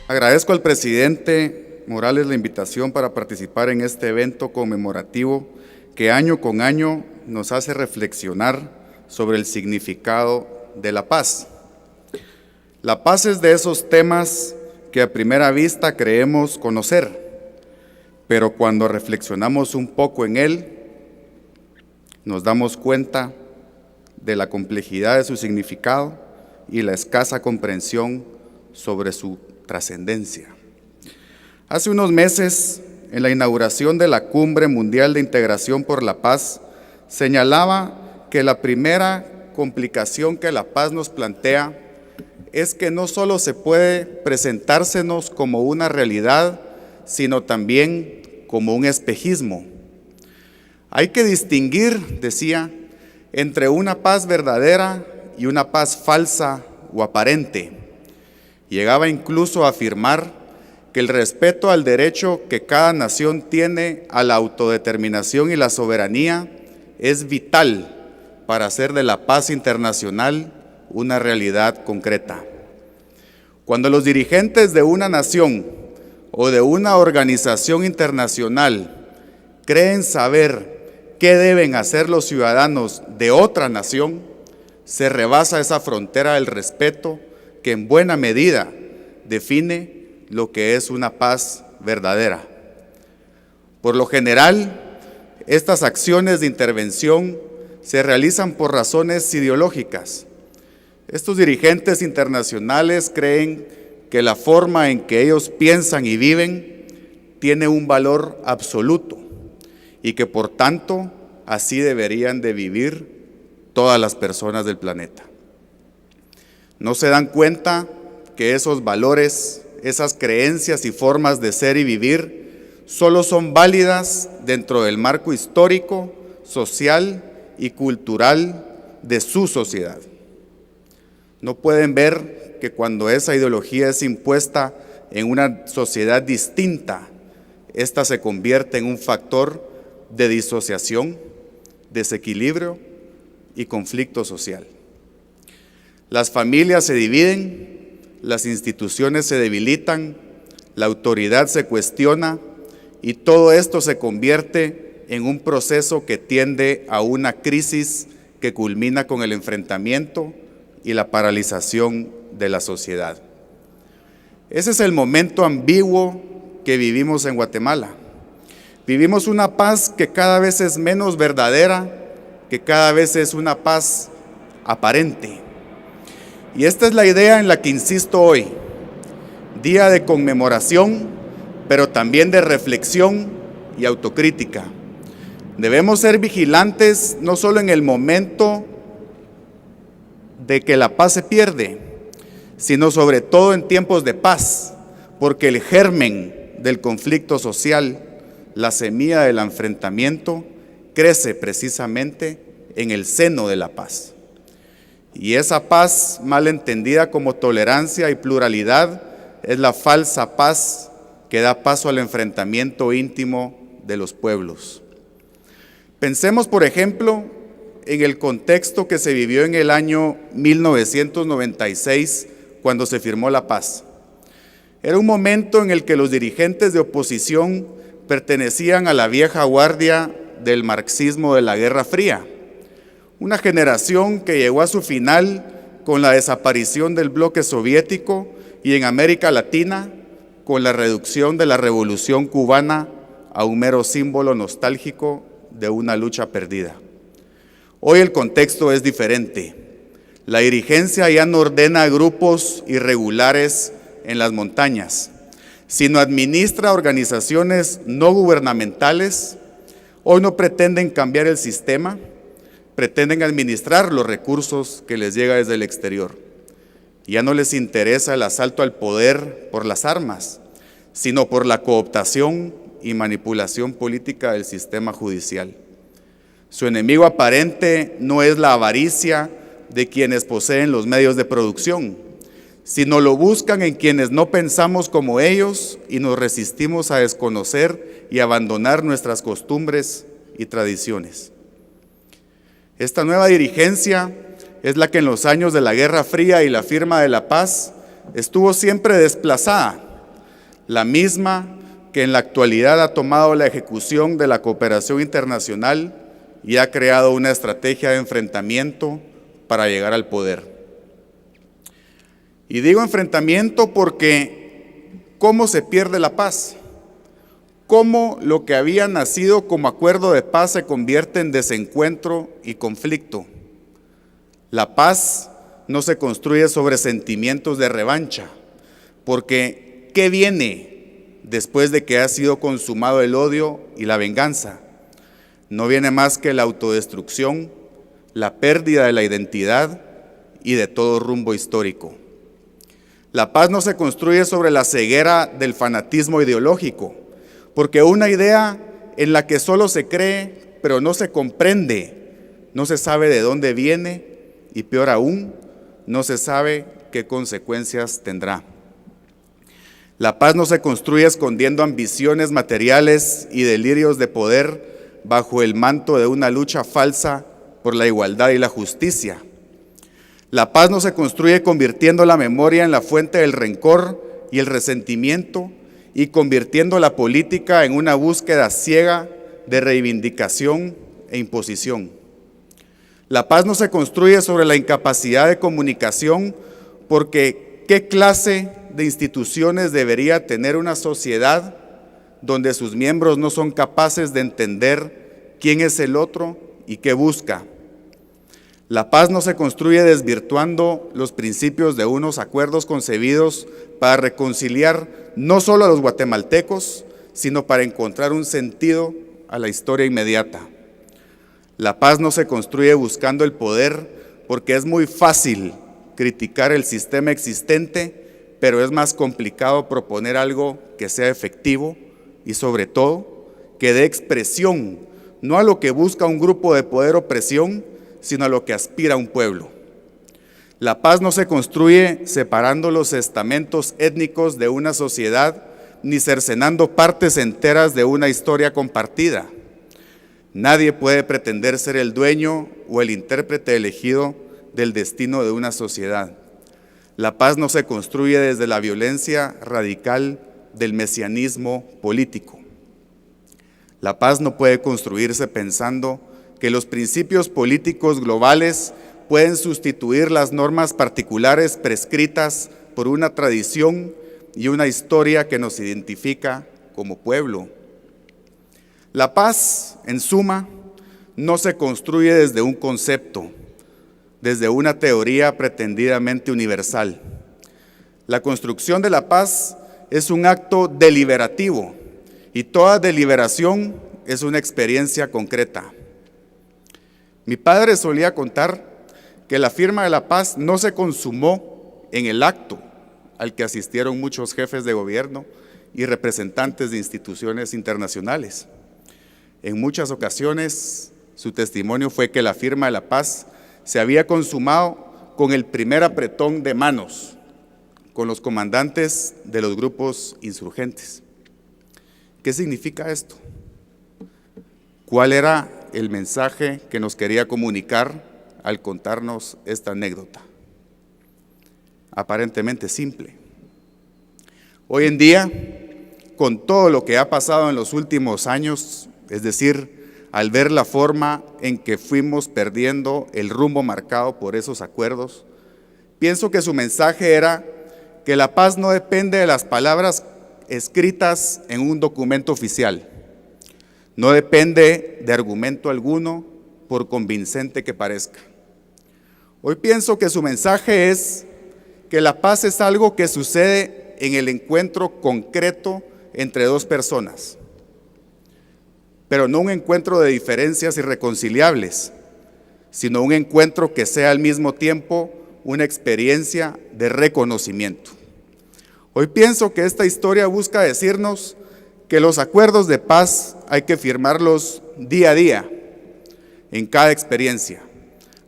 Agradezco al presidente Morales la invitación para participar en este evento conmemorativo que año con año nos hace reflexionar sobre el significado de la paz. La paz es de esos temas que a primera vista creemos conocer, pero cuando reflexionamos un poco en él, nos damos cuenta de la complejidad de su significado y la escasa comprensión sobre su trascendencia. Hace unos meses, en la inauguración de la Cumbre Mundial de Integración por la Paz, señalaba que la primera complicación que la paz nos plantea es que no solo se puede presentársenos como una realidad, sino también como un espejismo. Hay que distinguir, decía, entre una paz verdadera y una paz falsa o aparente. Llegaba incluso a afirmar que el respeto al derecho que cada nación tiene a la autodeterminación y la soberanía es vital para hacer de la paz internacional una realidad concreta. Cuando los dirigentes de una nación o de una organización internacional creen saber qué deben hacer los ciudadanos de otra nación, se rebasa esa frontera del respeto que en buena medida define lo que es una paz verdadera. Por lo general, estas acciones de intervención se realizan por razones ideológicas. Estos dirigentes internacionales creen que la forma en que ellos piensan y viven tiene un valor absoluto y que por tanto así deberían de vivir todas las personas del planeta. No se dan cuenta que esos valores, esas creencias y formas de ser y vivir solo son válidas dentro del marco histórico, social y cultural de su sociedad. No pueden ver que cuando esa ideología es impuesta en una sociedad distinta, esta se convierte en un factor de disociación, desequilibrio y conflicto social. Las familias se dividen, las instituciones se debilitan, la autoridad se cuestiona y todo esto se convierte en un proceso que tiende a una crisis que culmina con el enfrentamiento y la paralización de la sociedad. Ese es el momento ambiguo que vivimos en Guatemala. Vivimos una paz que cada vez es menos verdadera, que cada vez es una paz aparente. Y esta es la idea en la que insisto hoy, día de conmemoración, pero también de reflexión y autocrítica. Debemos ser vigilantes no solo en el momento de que la paz se pierde, sino sobre todo en tiempos de paz, porque el germen del conflicto social, la semilla del enfrentamiento, crece precisamente en el seno de la paz. Y esa paz, mal entendida como tolerancia y pluralidad, es la falsa paz que da paso al enfrentamiento íntimo de los pueblos. Pensemos, por ejemplo, en el contexto que se vivió en el año 1996, cuando se firmó la paz. Era un momento en el que los dirigentes de oposición pertenecían a la vieja guardia del marxismo de la Guerra Fría, una generación que llegó a su final con la desaparición del bloque soviético y en América Latina con la reducción de la Revolución Cubana a un mero símbolo nostálgico de una lucha perdida. Hoy el contexto es diferente. La dirigencia ya no ordena grupos irregulares en las montañas, sino administra organizaciones no gubernamentales. Hoy no pretenden cambiar el sistema, pretenden administrar los recursos que les llega desde el exterior. Ya no les interesa el asalto al poder por las armas, sino por la cooptación y manipulación política del sistema judicial. Su enemigo aparente no es la avaricia de quienes poseen los medios de producción, sino lo buscan en quienes no pensamos como ellos y nos resistimos a desconocer y abandonar nuestras costumbres y tradiciones. Esta nueva dirigencia es la que en los años de la Guerra Fría y la firma de la paz estuvo siempre desplazada la misma que en la actualidad ha tomado la ejecución de la cooperación internacional y ha creado una estrategia de enfrentamiento para llegar al poder. Y digo enfrentamiento porque ¿cómo se pierde la paz? ¿Cómo lo que había nacido como acuerdo de paz se convierte en desencuentro y conflicto? La paz no se construye sobre sentimientos de revancha, porque ¿qué viene después de que ha sido consumado el odio y la venganza? No viene más que la autodestrucción, la pérdida de la identidad y de todo rumbo histórico. La paz no se construye sobre la ceguera del fanatismo ideológico, porque una idea en la que solo se cree, pero no se comprende, no se sabe de dónde viene y peor aún, no se sabe qué consecuencias tendrá. La paz no se construye escondiendo ambiciones materiales y delirios de poder bajo el manto de una lucha falsa por la igualdad y la justicia. La paz no se construye convirtiendo la memoria en la fuente del rencor y el resentimiento y convirtiendo la política en una búsqueda ciega de reivindicación e imposición. La paz no se construye sobre la incapacidad de comunicación porque ¿qué clase de instituciones debería tener una sociedad donde sus miembros no son capaces de entender quién es el otro y qué busca? La paz no se construye desvirtuando los principios de unos acuerdos concebidos para reconciliar no solo a los guatemaltecos, sino para encontrar un sentido a la historia inmediata. La paz no se construye buscando el poder porque es muy fácil criticar el sistema existente, pero es más complicado proponer algo que sea efectivo y sobre todo que dé expresión no a lo que busca un grupo de poder o presión, sino a lo que aspira un pueblo. La paz no se construye separando los estamentos étnicos de una sociedad, ni cercenando partes enteras de una historia compartida. Nadie puede pretender ser el dueño o el intérprete elegido del destino de una sociedad. La paz no se construye desde la violencia radical del mesianismo político. La paz no puede construirse pensando que los principios políticos globales pueden sustituir las normas particulares prescritas por una tradición y una historia que nos identifica como pueblo. La paz, en suma, no se construye desde un concepto, desde una teoría pretendidamente universal. La construcción de la paz es un acto deliberativo y toda deliberación es una experiencia concreta. Mi padre solía contar que la firma de la paz no se consumó en el acto al que asistieron muchos jefes de gobierno y representantes de instituciones internacionales. En muchas ocasiones, su testimonio fue que la firma de la paz se había consumado con el primer apretón de manos con los comandantes de los grupos insurgentes. ¿Qué significa esto? ¿Cuál era el mensaje que nos quería comunicar al contarnos esta anécdota? Aparentemente simple. Hoy en día, con todo lo que ha pasado en los últimos años, es decir, al ver la forma en que fuimos perdiendo el rumbo marcado por esos acuerdos, pienso que su mensaje era que la paz no depende de las palabras escritas en un documento oficial. No depende de argumento alguno, por convincente que parezca. Hoy pienso que su mensaje es que la paz es algo que sucede en el encuentro concreto entre dos personas, pero no un encuentro de diferencias irreconciliables, sino un encuentro que sea al mismo tiempo una experiencia de reconocimiento. Hoy pienso que esta historia busca decirnos que los acuerdos de paz hay que firmarlos día a día, en cada experiencia,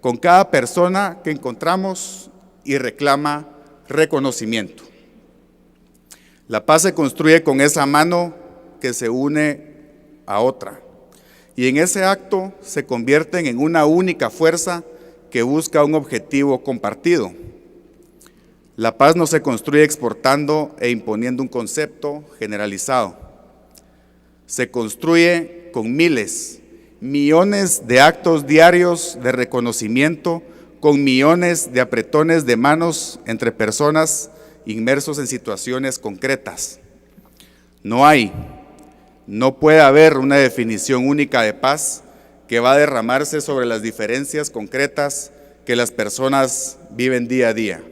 con cada persona que encontramos y reclama reconocimiento. La paz se construye con esa mano que se une a otra, y en ese acto se convierten en una única fuerza que busca un objetivo compartido. La paz no se construye exportando e imponiendo un concepto generalizado. Se construye con miles, millones de actos diarios de reconocimiento, con millones de apretones de manos entre personas inmersos en situaciones concretas. No puede haber una definición única de paz que va a derramarse sobre las diferencias concretas que las personas viven día a día.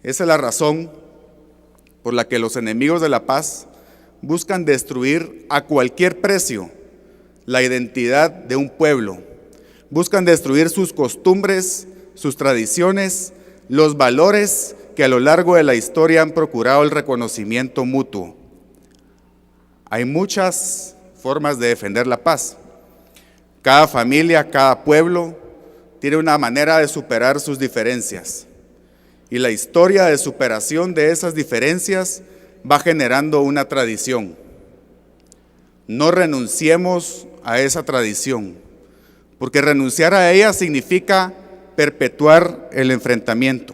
Esa es la razón por la que los enemigos de la paz buscan destruir a cualquier precio la identidad de un pueblo. Buscan destruir sus costumbres, sus tradiciones, los valores que a lo largo de la historia han procurado el reconocimiento mutuo. Hay muchas formas de defender la paz. Cada familia, cada pueblo tiene una manera de superar sus diferencias. Y la historia de superación de esas diferencias va generando una tradición. No renunciemos a esa tradición, porque renunciar a ella significa perpetuar el enfrentamiento,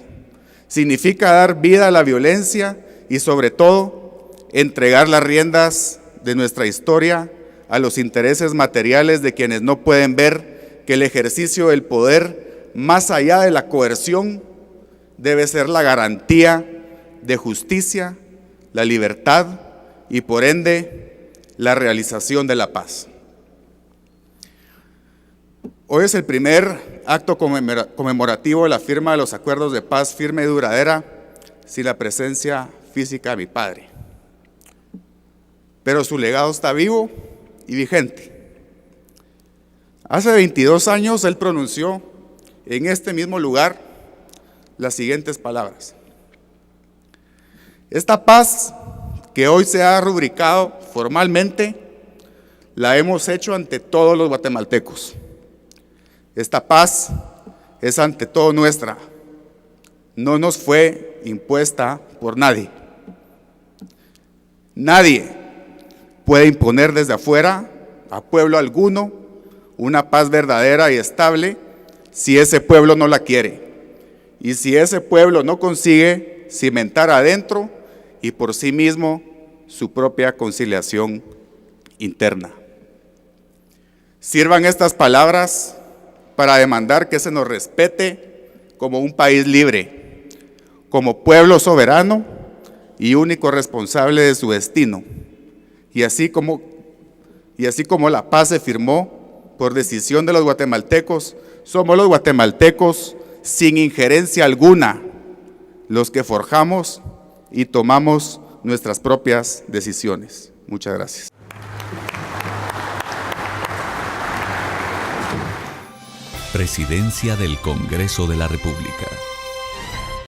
significa dar vida a la violencia y sobre todo entregar las riendas de nuestra historia a los intereses materiales de quienes no pueden ver que el ejercicio del poder, más allá de la coerción, debe ser la garantía de justicia, la libertad y por ende la realización de la paz. Hoy es el primer acto conmemorativo de la firma de los acuerdos de paz firme y duradera sin la presencia física de mi padre. Pero su legado está vivo y vigente. Hace 22 años él pronunció en este mismo lugar las siguientes palabras: esta paz que hoy se ha rubricado formalmente, la hemos hecho ante todos los guatemaltecos. Esta paz es ante todo nuestra, no nos fue impuesta por nadie. Nadie puede imponer desde afuera a pueblo alguno una paz verdadera y estable si ese pueblo no la quiere. Y si ese pueblo no consigue cimentar adentro y por sí mismo su propia conciliación interna. Sirvan estas palabras para demandar que se nos respete como un país libre, como pueblo soberano y único responsable de su destino. Y así como la paz se firmó por decisión de los guatemaltecos, somos los guatemaltecos sin injerencia alguna los que forjamos y tomamos nuestras propias decisiones. Muchas gracias. Presidencia del Congreso de la República.